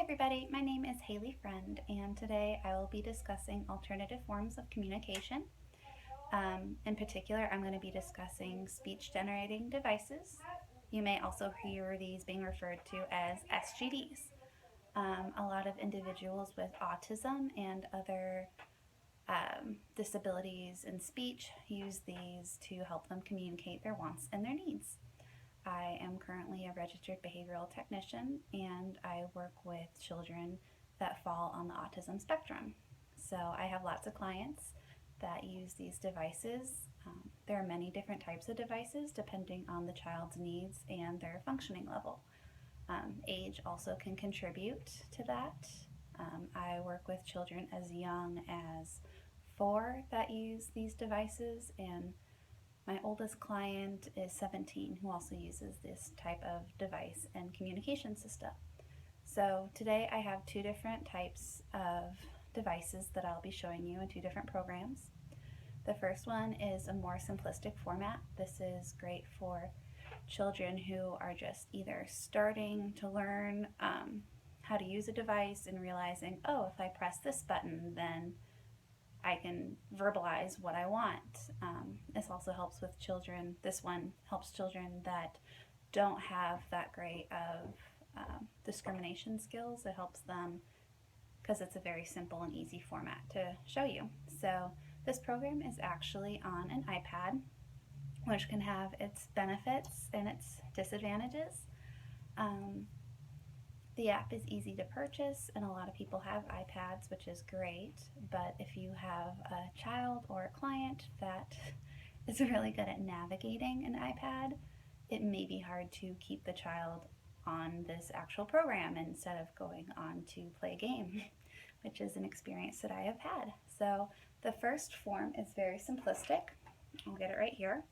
everybody, my name is Haley Friend, and today I will be discussing alternative forms of communication. In particular, I'm going to be discussing speech generating devices. You may also hear these being referred to as SGDs. A lot of individuals with autism and other disabilities in speech use these to help them communicate their wants and their needs. I am currently a registered behavioral technician, and I work with children that fall on the autism spectrum. So I have lots of clients that use these devices. There are many different types of devices depending on the child's needs and their functioning level. Age also can contribute to that. I work with children as young as 4 that use these devices, and my oldest client is 17 who also uses this type of device and communication system. So today I have 2 different types of devices that I'll be showing you in 2 different programs. The first one is a more simplistic format. This is great for children who are just either starting to learn how to use a device and realizing, oh, if I press this button, then I can verbalize what I want. This also helps with children. This one helps children that don't have that great of discrimination skills. It helps them because it's a very simple and easy format to show you. So this program is actually on an iPad, which can have its benefits and its disadvantages. The app is easy to purchase, and a lot of people have iPads, which is great, but if you have a child or a client that is really good at navigating an iPad, it may be hard to keep the child on this actual program instead of going on to play a game, which is an experience that I have had. So the first form is very simplistic. I'll get it right here.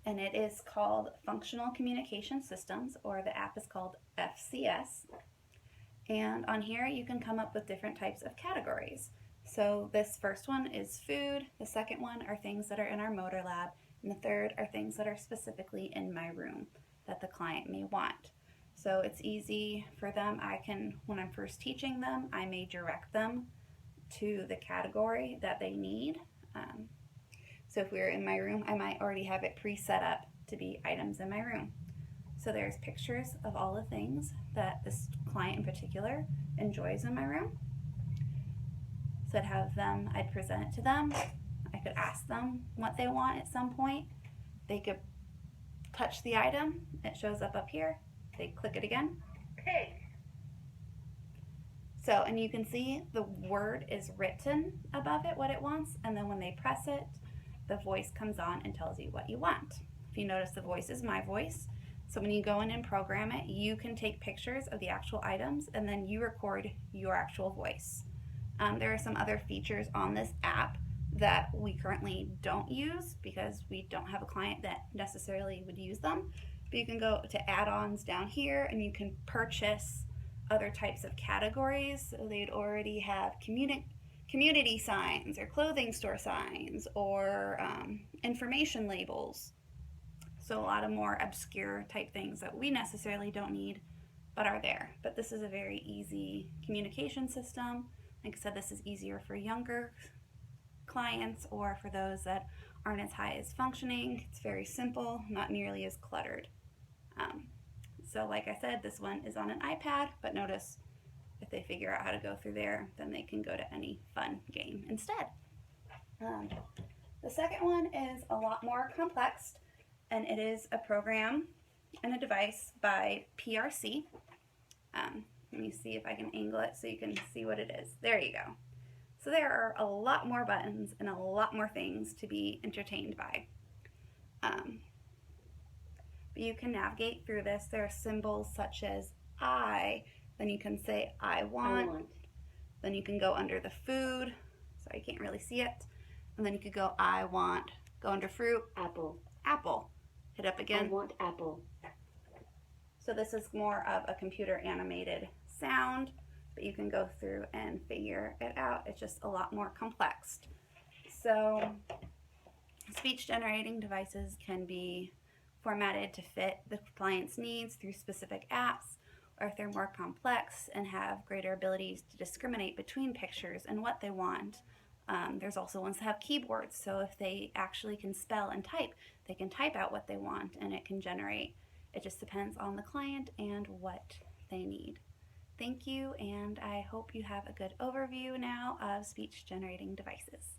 And it is called Functional Communication Systems, or the app is called FCS. And on here you can come up with different types of categories. So this first one is food, the second one are things that are in our motor lab, and the third are things that are specifically in my room that the client may want. So it's easy for them. When I'm first teaching them, I may direct them to the category that they need. So if we were in my room, I might already have it pre-set up to be items in my room. So there's pictures of all the things that this client in particular enjoys in my room. So I'd present it to them. I could ask them what they want at some point. They could touch the item. It shows up here. They click it again. Pig. So, and you can see the word is written above it, what it wants, and then when they press it, the voice comes on and tells you what you want. If you notice, the voice is my voice. So when you go in and program it, you can take pictures of the actual items and then you record your actual voice. There are some other features on this app that we currently don't use because we don't have a client that necessarily would use them. But you can go to add-ons down here and you can purchase other types of categories. So they'd already have community signs or clothing store signs or information labels. So a lot of more obscure type things that we necessarily don't need but are there. But this is a very easy communication system. Like I said, this is easier for younger clients or for those that aren't as high as functioning. It's very simple, not nearly as cluttered. So like I said, this one is on an iPad, but notice if they figure out how to go through there, then they can go to any fun game instead. The second one is a lot more complex, and it is a program and a device by PRC. Let me see if I can angle it so you can see what it is. There you go. So there are a lot more buttons and a lot more things to be entertained by. But you can navigate through this. There are symbols such as I, then you can say I want. Then you can go under the food. Sorry, you can't really see it. And then you could go I want. Go under fruit. Apple. Apple. Hit up again. I want apple. So this is more of a computer animated sound, but you can go through and figure it out. It's just a lot more complex. So speech generating devices can be formatted to fit the client's needs through specific apps, or if they're more complex and have greater abilities to discriminate between pictures and what they want. There's also ones that have keyboards, so if they actually can spell and type, they can type out what they want and it can generate. It just depends on the client and what they need. Thank you, and I hope you have a good overview now of speech generating devices.